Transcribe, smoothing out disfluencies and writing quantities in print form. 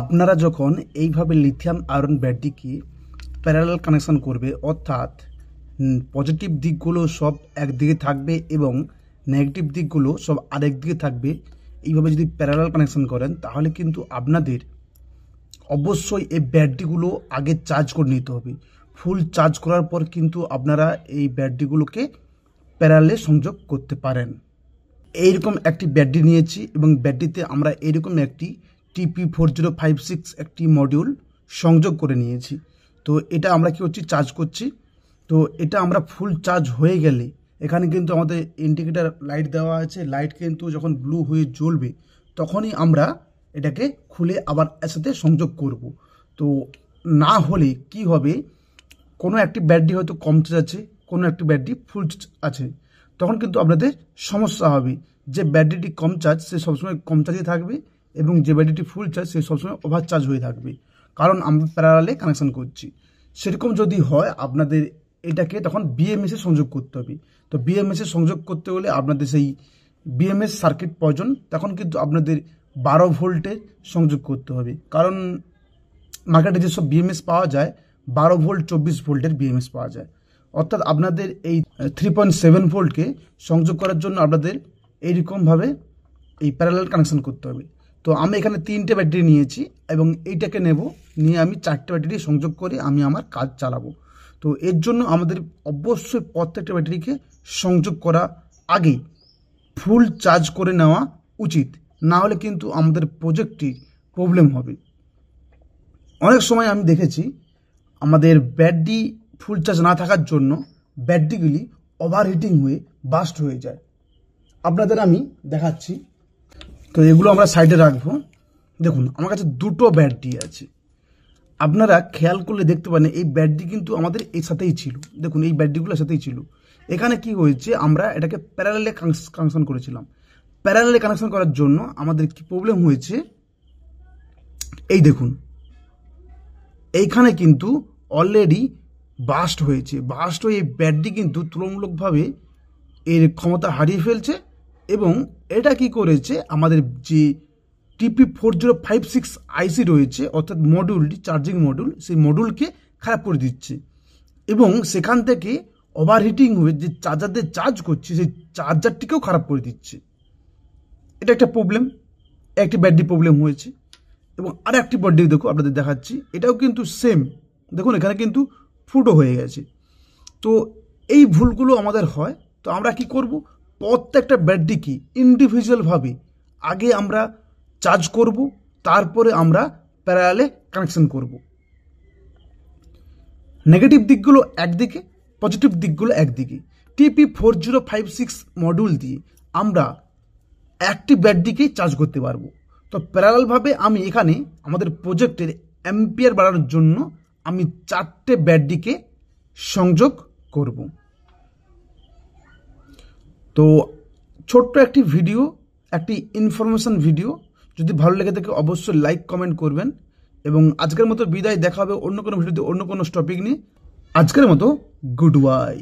আপনারা যখন এইভাবে লিথিয়াম আয়রন ব্যাটারিকে প্যারালাল কানেকশন করবে, অর্থাৎ পজিটিভ দিকগুলো সব একদিকে থাকবে এবং নেগেটিভ দিকগুলো সব আরেক দিকে থাকবে, এইভাবে যদি প্যারালাল কানেকশন করেন তাহলে কিন্তু আপনাদের অবশ্যই এই ব্যাটারিগুলো আগে চার্জ করে নিতে হবে। ফুল চার্জ করার পর কিন্তু আপনারা এই ব্যাটারিগুলোকে প্যারালালে সংযোগ করতে পারেন। এইরকম একটি ব্যাটারি নিয়েছি এবং ব্যাটারিতে আমরা এরকম একটি TP4056 একটি মডিউল সংযোগ করে নিয়েছি। তো এটা আমরা কি করছি, চার্জ করছি। তো এটা আমরা ফুল চার্জ হয়ে গেলে এখানে কিন্তু আমাদের ইন্ডিকেটার লাইট দেওয়া আছে, লাইট কিন্তু যখন ব্লু হয়ে জ্বলবে তখনই আমরা এটাকে খুলে আবার এর সাথে সংযোগ করব। তো না হলে কি হবে, কোনো একটি ব্যাটারি হয়তো কম চার্জ আছে, কোনো একটি ব্যাটারি ফুল আছে, তখন কিন্তু আপনাদের সমস্যা হবে। যে ব্যাটারিটি কম চার্জ সে সবসময় কম চার্জে থাকবে এবং যে ব্যাটারিটি ফুল চার্জ সে সবসময় ওভার চার্জ হয়ে থাকবে, কারণ আমরা প্যারালালে কানেকশন করছি। সেরকম যদি হয় আপনাদের এটাকে তখন BMS সংযোগ করতে হবে। তো BMS সংযোগ করতে হলে আপনাদের সেই BMS সার্কিট প্রয়োজন, তখন কিন্তু আপনাদের 12 ভোল্টের সংযোগ করতে হবে, কারণ মার্কেটে যেসব BMS পাওয়া যায় 12 ভোল্ট 24 ভোল্টের BMS পাওয়া যায়। অর্থাৎ আপনাদের এই 3.7 ভোল্টকে সংযোগ করার জন্য আপনাদের এইরকমভাবে এই প্যারালাল কানেকশন করতে হবে। তো আমি এখানে 3টে ব্যাটারি নিয়েছি এবং এইটাকে নেব, নিয়ে আমি 4টে ব্যাটারি সংযোগ করে আমি আমার কাজ চালাবো। তো এর জন্য আমাদের অবশ্যই প্রত্যেকটা ব্যাটারিকে সংযোগ করা আগে ফুল চার্জ করে নেওয়া উচিত, না হলে কিন্তু আমাদের প্রজেক্টটি প্রবলেম হবে। অনেক সময় আমি দেখেছি আমাদের ব্যাটারি ফুল চার্জ না থাকার জন্য ব্যাটারিগুলি ওভারহিটিং হয়ে বাস্ট হয়ে যায়। আপনাদের আমি দেখাচ্ছি। তো এগুলো আমরা সাইডে রাখবো। দেখুন আমার কাছে 2টো ব্যাটারি আছে, আপনারা খেয়াল করলে দেখতে পারেন এই ব্যাটারি কিন্তু আমাদের এর সাথেই ছিল। দেখুন এই ব্যাটারিগুলোর সাথেই ছিল। এখানে কি হয়েছে, আমরা এটাকে প্যারালালে কানেকশন করেছিলাম। প্যারালালে কানেকশন করার জন্য আমাদের কি প্রবলেম হয়েছে, এই দেখুন এইখানে কিন্তু অলরেডি বাস্ট হয়েছে। বাস্ট হয়ে এই ব্যাটারি কিন্তু তুলনামূলকভাবে এর ক্ষমতা হারিয়ে ফেলছে এবং এটা কি করেছে, আমাদের যে TP4056 IC রয়েছে অর্থাৎ মডিউলটি, চার্জিং মডিউল, সেই মডিউলকে খারাপ করে দিচ্ছে এবং সেখান থেকে ওভারহিটিং হয়ে যে চার্জারদের চার্জ করছে সেই চার্জারটিকেও খারাপ করে দিচ্ছে। এটা একটা প্রবলেম, একটি ব্যাটারি প্রবলেম হয়েছে। এবং আর একটি ব্যাটারি দেখো আপনাদের দেখাচ্ছি, এটাও কিন্তু সেম। দেখুন এখানে কিন্তু ফুটো হয়ে গেছে। তো এই ভুলগুলো আমাদের হয়। তো আমরা কি করব, প্রত্যেকটা ব্যাটারিকে ইন্ডিভিজুয়ালভাবে আগে আমরা চার্জ করব, তারপরে আমরা প্যারালালে কানেকশন করব। নেগেটিভ দিকগুলো একদিকে, পজিটিভ দিকগুলো একদিকে। TP4056 মডিউল দিয়ে আমরা একটি ব্যাটারিকেই চার্জ করতে পারবো। তো প্যারালালভাবে আমি এখানে আমাদের প্রজেক্টের অ্যাম্পিয়ার বাড়ানোর জন্য আমি 4টে ব্যাটারিকে সংযোগ করব। তো ছোট্ট একটি ভিডিও, একটি ইনফরমেশন ভিডিও, যদি ভালো লেগে থাকে অবশ্যই লাইক কমেন্ট করবেন এবং আজকের মতো বিদায়, দেখা হবে অন্য কোনো ভিডিওতে অন্য কোনো টপিক নিয়ে। আজকের মতো গুড বাই।